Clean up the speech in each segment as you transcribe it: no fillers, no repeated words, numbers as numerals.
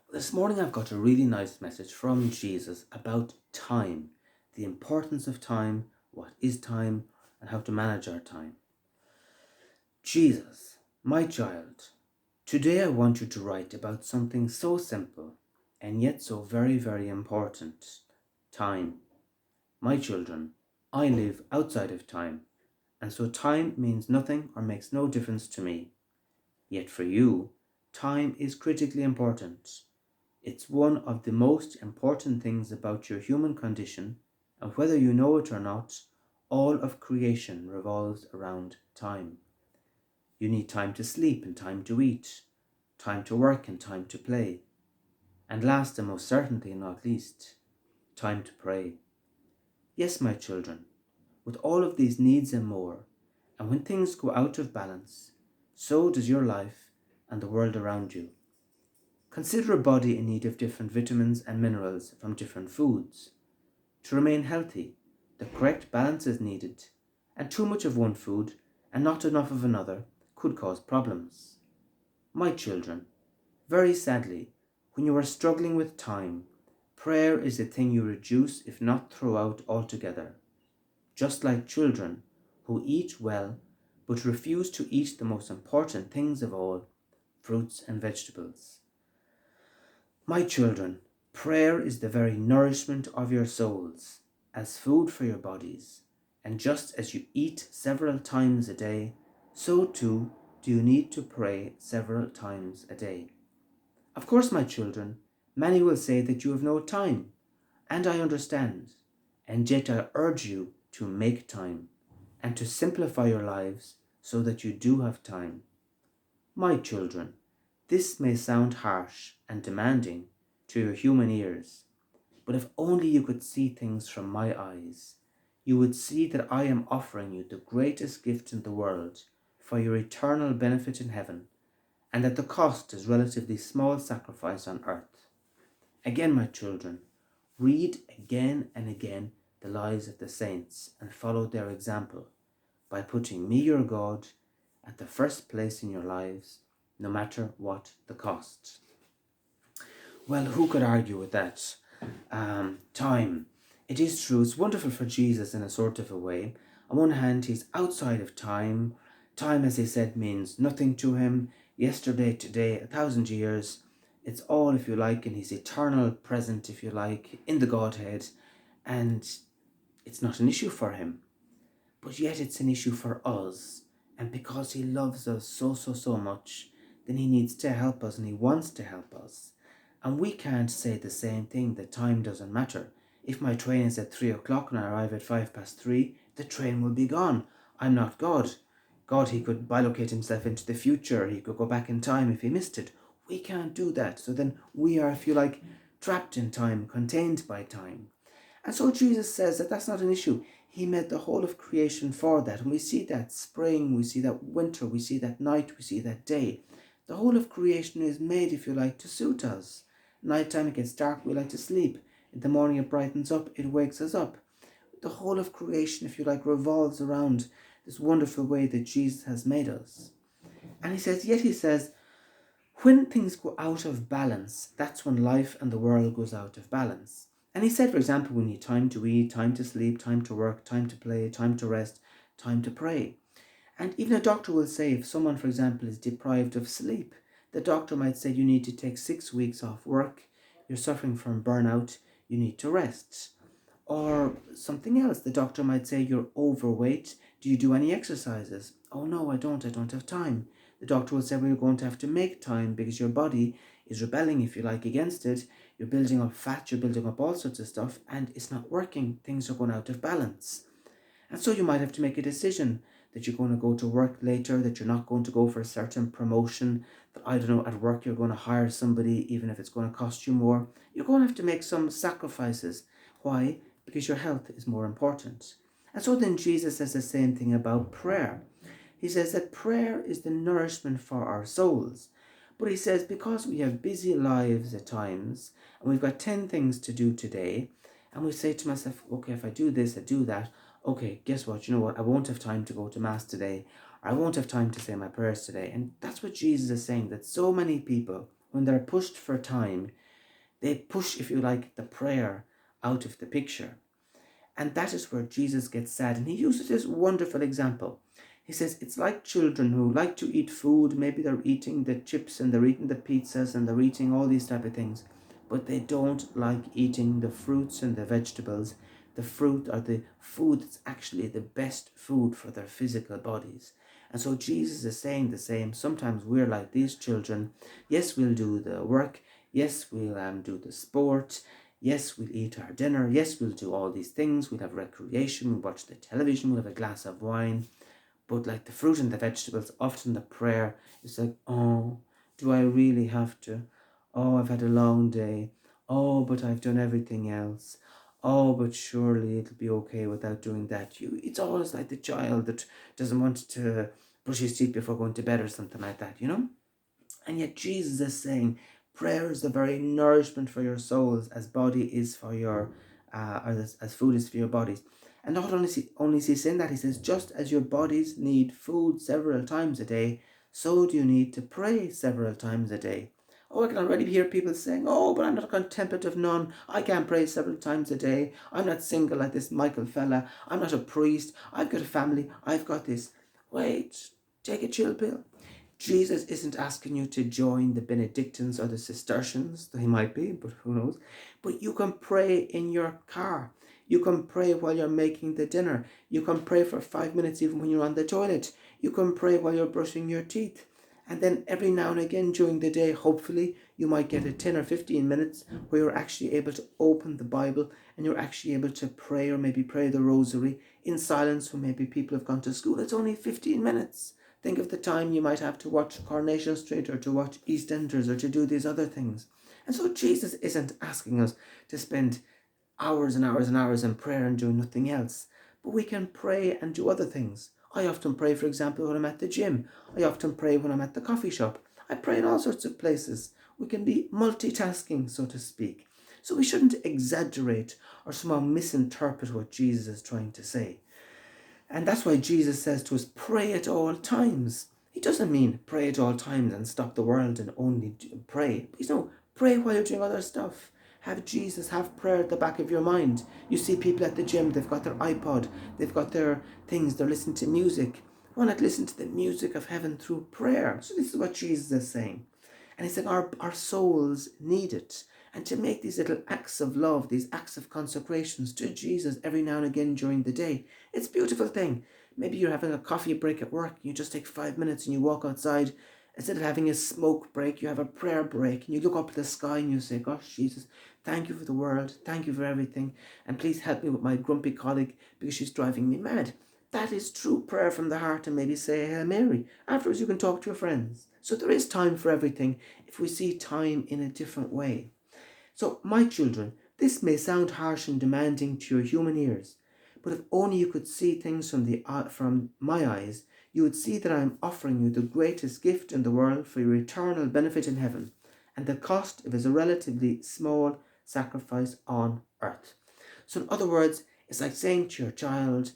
This morning I've got a really nice message from Jesus about time, the importance of time, what is time, and how to manage our time. Jesus, my child, today I want you to write about something so simple and yet so very, very important. Time. My children, I live outside of time, and so time means nothing or makes no difference to me. Yet for you, time is critically important. It's one of the most important things about your human condition, and whether you know it or not, all of creation revolves around time. You need time to sleep and time to eat, time to work and time to play, and last and most certainly not least, time to pray. Yes, my children, with all of these needs and more, and when things go out of balance, so does your life and the world around you. Consider a body in need of different vitamins and minerals from different foods. To remain healthy, the correct balance is needed, and too much of one food and not enough of another could cause problems. My children, very sadly, when you are struggling with time, prayer is the thing you reduce if not throw out altogether. Just like children who eat well but refuse to eat the most important things of all, fruits and vegetables. My children, prayer is the very nourishment of your souls, as food for your bodies, and just as you eat several times a day, so too do you need to pray several times a day. Of course, my children, many will say that you have no time, and I understand, and yet I urge you to make time, and to simplify your lives so that you do have time. My children, this may sound harsh and demanding to your human ears, but if only you could see things from my eyes, you would see that I am offering you the greatest gift in the world for your eternal benefit in heaven, and that the cost is relatively small sacrifice on earth. Again, my children, read again and again the lives of the saints and follow their example by putting me, your God, at the first place in your lives, no matter what the cost. Well, who could argue with that? Time. It is true, it's wonderful for Jesus in a sort of a way. On one hand, he's outside of time. Time, as he said, means nothing to him. Yesterday, today, 1,000 years. It's all, if you like, in his eternal present, if you like, in the Godhead. And it's not an issue for him. But yet it's an issue for us. And because he loves us so, so, so much, then he needs to help us and he wants to help us. And we can't say the same thing, that time doesn't matter. If my train is at 3 o'clock and I arrive at 3:05, the train will be gone. I'm not God. God, he could bilocate himself into the future. He could go back in time if he missed it. We can't do that. So then we are, if you like, trapped in time, contained by time. And so Jesus says that that's not an issue. He made the whole of creation for that. And we see that spring, we see that winter, we see that night, we see that day. The whole of creation is made, if you like, to suit us. Nighttime it gets dark, we like to sleep. In the morning it brightens up, it wakes us up. The whole of creation, if you like, revolves around this wonderful way that Jesus has made us. And yet he says, when things go out of balance, that's when life and the world goes out of balance. And he said, for example, we need time to eat, time to sleep, time to work, time to play, time to rest, time to pray. And even a doctor will say, if someone, for example, is deprived of sleep, the doctor might say you need to take 6 weeks off work, you're suffering from burnout, you need to rest. Or something else, the doctor might say you're overweight, do you do any exercises? Oh no, I don't have time. The doctor will say, well, you're going to have to make time because your body is rebelling, if you like, against it. You're building up fat, you're building up all sorts of stuff, and it's not working. Things are going out of balance. And so you might have to make a decision that you're going to go to work later, that you're not going to go for a certain promotion, that, I don't know, at work you're going to hire somebody, even if it's going to cost you more. You're going to have to make some sacrifices. Why? Because your health is more important. And so then Jesus says the same thing about prayer. He says that prayer is the nourishment for our souls. But he says because we have busy lives at times, and we've got 10 things to do today, and we say to myself, okay, if I do this, I do that, okay, guess what? You know what? I won't have time to go to Mass today. Or I won't have time to say my prayers today. And that's what Jesus is saying, that so many people when they're pushed for time, they push, if you like, the prayer out of the picture. And that is where Jesus gets sad. And he uses this wonderful example. He says it's like children who like to eat food. Maybe they're eating the chips and they're eating the pizzas and they're eating all these type of things, but they don't like eating the fruits and the vegetables. The fruit or the food that's actually the best food for their physical bodies. And so Jesus is saying the same. Sometimes we're like these children. Yes, we'll do the work. Yes, we'll do the sport. Yes, we'll eat our dinner. Yes, we'll do all these things. We'll have recreation. We'll watch the television. We'll have a glass of wine. But like the fruit and the vegetables, often the prayer is like, oh, do I really have to? Oh, I've had a long day. Oh, but I've done everything else. Oh, but surely it'll be okay without doing that. It's always like the child that doesn't want to brush his teeth before going to bed or something like that, you know? And yet Jesus is saying prayer is the very nourishment for your souls as body is for your, or as food is for your bodies. And not only is he saying that, he says, just as your bodies need food several times a day, so do you need to pray several times a day. Oh, I can already hear people saying, oh, but I'm not a contemplative nun. I can't pray several times a day. I'm not single like this Michael fella. I'm not a priest. I've got a family. I've got this. Wait, take a chill pill. Jesus isn't asking you to join the Benedictines or the Cistercians. They might be, but who knows. But you can pray in your car. You can pray while you're making the dinner. You can pray for 5 minutes even when you're on the toilet. You can pray while you're brushing your teeth. And then every now and again during the day, hopefully, you might get a 10 or 15 minutes where you're actually able to open the Bible and you're actually able to pray or maybe pray the rosary in silence when maybe people have gone to school. It's only 15 minutes. Think of the time you might have to watch Coronation Street or to watch EastEnders or to do these other things. And so Jesus isn't asking us to spend hours and hours and hours in prayer and do nothing else. But we can pray and do other things. I often pray, for example, when I'm at the gym. I often pray when I'm at the coffee shop. I pray in all sorts of places. We can be multitasking, so to speak. So we shouldn't exaggerate or somehow misinterpret what Jesus is trying to say. And that's why Jesus says to us, pray at all times. He doesn't mean pray at all times and stop the world and only pray. He's no, pray while you're doing other stuff. Have Jesus, have prayer at the back of your mind. You see people at the gym, they've got their iPod, they've got their things, they're listening to music. Why not listen to the music of heaven through prayer? So this is what Jesus is saying. And he's saying our souls need it. And to make these little acts of love, these acts of consecrations to Jesus every now and again during the day, it's a beautiful thing. Maybe you're having a coffee break at work, you just take 5 minutes and you walk outside. Instead of having a smoke break, you have a prayer break and you look up at the sky and you say, gosh, Jesus, thank you for the world, thank you for everything, and please help me with my grumpy colleague because she's driving me mad. That is true prayer from the heart, and maybe say a Hail Mary. Afterwards you can talk to your friends. So there is time for everything if we see time in a different way. So, my children, this may sound harsh and demanding to your human ears, but if only you could see things from my eyes, you would see that I am offering you the greatest gift in the world for your eternal benefit in heaven, and the cost of is a relatively small sacrifice on earth. So, in other words, it's like saying to your child,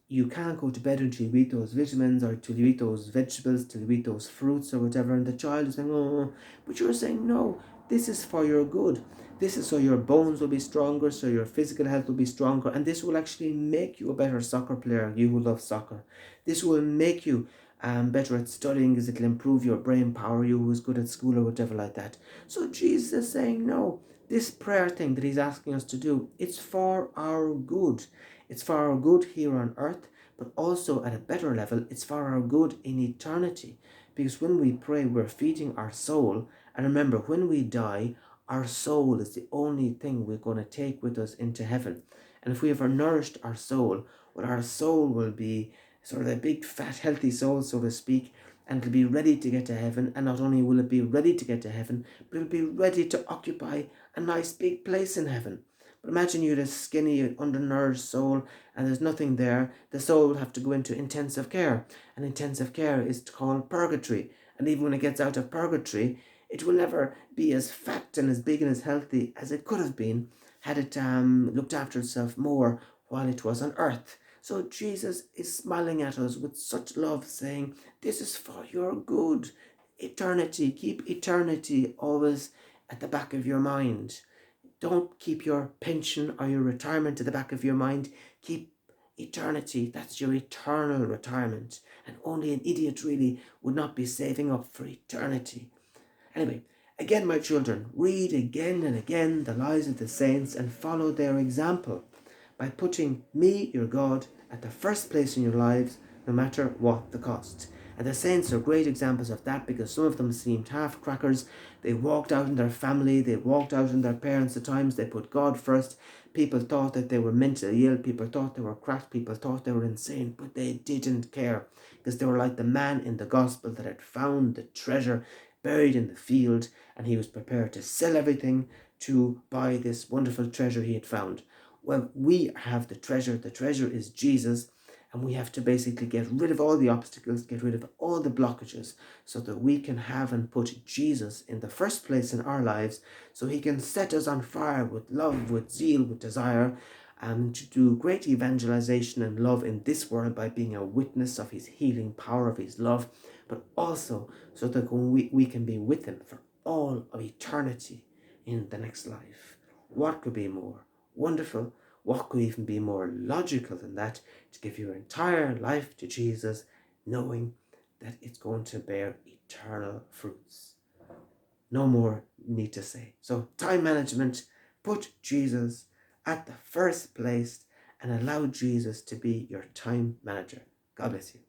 you can't go to bed until you eat those vitamins or till you eat those vegetables, till you eat those fruits or whatever, and the child is saying, oh, but you're saying, no, this is for your good. This is so your bones will be stronger, so your physical health will be stronger, and this will actually make you a better soccer player, you who love soccer. This will make you better at studying, as it'll improve your brain power, you who's good at school or whatever like that. So Jesus is saying, no, this prayer thing that he's asking us to do, it's for our good. It's for our good here on earth, but also at a better level, it's for our good in eternity. Because when we pray, we're feeding our soul. And remember, when we die, our soul is the only thing we're going to take with us into heaven. And if we ever nourished our soul, well, our soul will be sort of a big, fat, healthy soul, so to speak, and it'll be ready to get to heaven. And not only will it be ready to get to heaven, but it'll be ready to occupy a nice big place in heaven. But imagine you had a skinny, undernourished soul and there's nothing there. The soul will have to go into intensive care. And intensive care is called purgatory. And even when it gets out of purgatory, it will never be as fat and as big and as healthy as it could have been had it looked after itself more while it was on earth. So Jesus is smiling at us with such love, saying, this is for your good. eternity. Keep eternity always at the back of your mind. Don't keep your pension or your retirement at the back of your mind. Keep eternity. That's your eternal retirement. And only an idiot really would not be saving up for eternity. Anyway, again, my children, read again and again the lives of the saints and follow their example by putting me, your God, at the first place in your lives, no matter what the cost. And the saints are great examples of that, because some of them seemed half crackers. They walked out in their family, they walked out in their parents at times, they put God first. People thought that they were mentally ill, people thought they were cracked, people thought they were insane, but they didn't care, because they were like the man in the gospel that had found the treasure buried in the field, and he was prepared to sell everything to buy this wonderful treasure he had found. Well, we have the treasure is Jesus, and we have to basically get rid of all the obstacles, get rid of all the blockages, so that we can have and put Jesus in the first place in our lives, so he can set us on fire with love, with zeal, with desire, and to do great evangelization and love in this world by being a witness of his healing power, of his love, but also so that we can be with him for all of eternity in the next life. What could be more wonderful? What could even be more logical than that, to give your entire life to Jesus, knowing that it's going to bear eternal fruits? No more need to say. So time management, put Jesus at the first place and allow Jesus to be your time manager. God bless you.